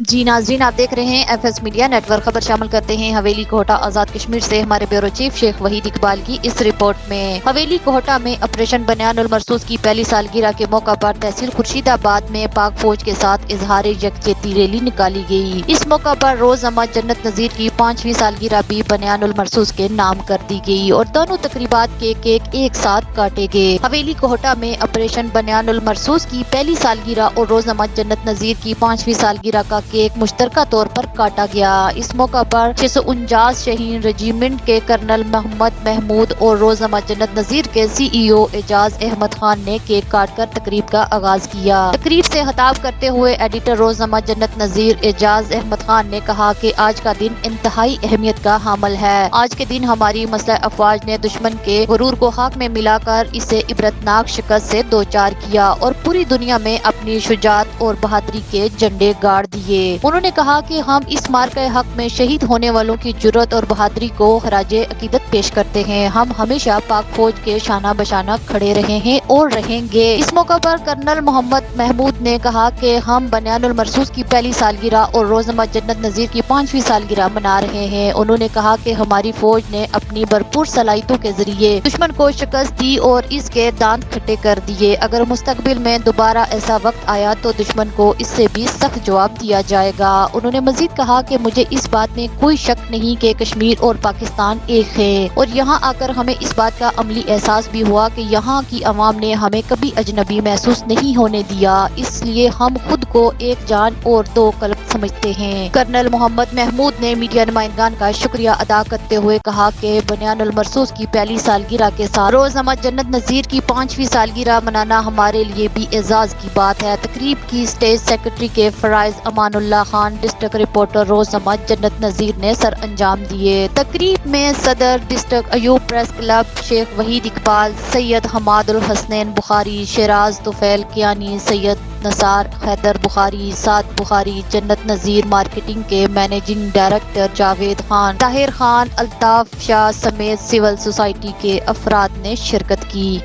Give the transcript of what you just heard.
جی ناظرین، آپ دیکھ رہے ہیں F S media network. خبر شامل کرتے ہیں حویلی کوہٹا آزاد کشمیر سے ہمارے بیورو چیف شیخ وحید اقبال کی اس رپورٹ میں۔ حویلی کوہٹا میں آپریشن بنیان المرصوص کی پہلی سالگرہ کے موقع پر تحصیل خورشید آباد میں پاک فوج کے ساتھ اظہار یکجہتی ریلی نکالی گئی۔ اس موقع پر روز احمد جنت نذیر کی 5ویں سالگرہ بھی بنیان المرصوص کے نام کر دی گئی اور دونوں تقریبات کے کیک ایک ساتھ کاٹے گئے۔ حویلی کوہٹا میں آپریشن بنیان المرصوص کی پہلی سالگرہ اور روز احمد جنت نذیر کی 5ویں سالگرہ کا کیک مشترکہ طور پر کاٹا گیا۔ اس موقع پر 649 شاہین ریجیمنٹ کے کرنل محمد محمود اور روز احمد جنت نذیر کے سی ای او اعجاز احمد خان نے کیک کاٹ کر تقریب کا آغاز کیا۔ تقریب سے خطاب کرتے ہوئے ایڈیٹر روز احمد جنت نذیر اعجاز احمد خان نے کہا کہ آج کا دن انتہائی اہمیت کا حامل ہے۔ آج کے دن ہماری مسلح افواج نے دشمن کے غرور کو خاک میں ملا کر اسے عبرتناک شکست سے دوچار کیا اور پوری دنیا میں اپنی شجاعت اور بہادری کے جھنڈے گاڑ دیے۔ انہوں نے کہا کہ ہم اس مارکہ حق میں شہید ہونے والوں کی جرأت اور بہادری کو خراج عقیدت پیش کرتے ہیں۔ ہم ہمیشہ پاک فوج کے شانہ بشانہ کھڑے رہے ہیں اور رہیں گے۔ اس موقع پر کرنل محمد محمود نے کہا کہ ہم بنیان المرصوص کی پہلی سالگرہ اور روز احمد جنت نذیر کی 5ویں سالگرہ منا رہے ہیں۔ انہوں نے کہا کہ ہماری فوج نے اپنی بھرپور صلاحیتوں کے ذریعے دشمن کو شکست دی اور اس کے دانت کھٹے کر دیے۔ اگر مستقبل میں دوبارہ ایسا وقت آیا تو دشمن کو اس سے بھی سخت جواب دیا جائے گا۔ انہوں نے مزید کہا کہ مجھے اس بات میں کوئی شک نہیں کہ کشمیر اور پاکستان ایک ہے اور یہاں آ کر ہمیں اس بات کا عملی احساس بھی ہوا کہ یہاں کی عوام نے ہمیں کبھی اجنبی محسوس نہیں ہونے دیا، اس لیے ہم خود کو ایک جان اور دو قلب سمجھتے ہیں۔ کرنل محمد محمود نے میڈیا نمائندگان کا شکریہ ادا کرتے ہوئے کہا کہ بنیان المرصوص کی پہلی سالگرہ کے ساتھ روز احمد جنت نذیر کی 5ویں سالگرہ منانا ہمارے لیے بھی اعزاز کی بات ہے۔ تقریب کی اسٹیج سیکرٹری کے فرائض امان اللہ خان، ڈسٹرکٹ رپورٹر روز احمد جنت نذیر نے سر انجام دیے۔ تقریب میں صدر ڈسٹرکٹ ایوب پریس کلب شیخ وحید اقبال، سید حماد الحسنین بخاری، شیراز طفیل کیانی، سید نثار حیدر بخاری، سعد بخاری، جنت نذیر مارکیٹنگ کے مینیجنگ ڈائریکٹر جاوید خان، طاہر خان، الطاف شاہ سمیت سول سوسائٹی کے افراد نے شرکت کی۔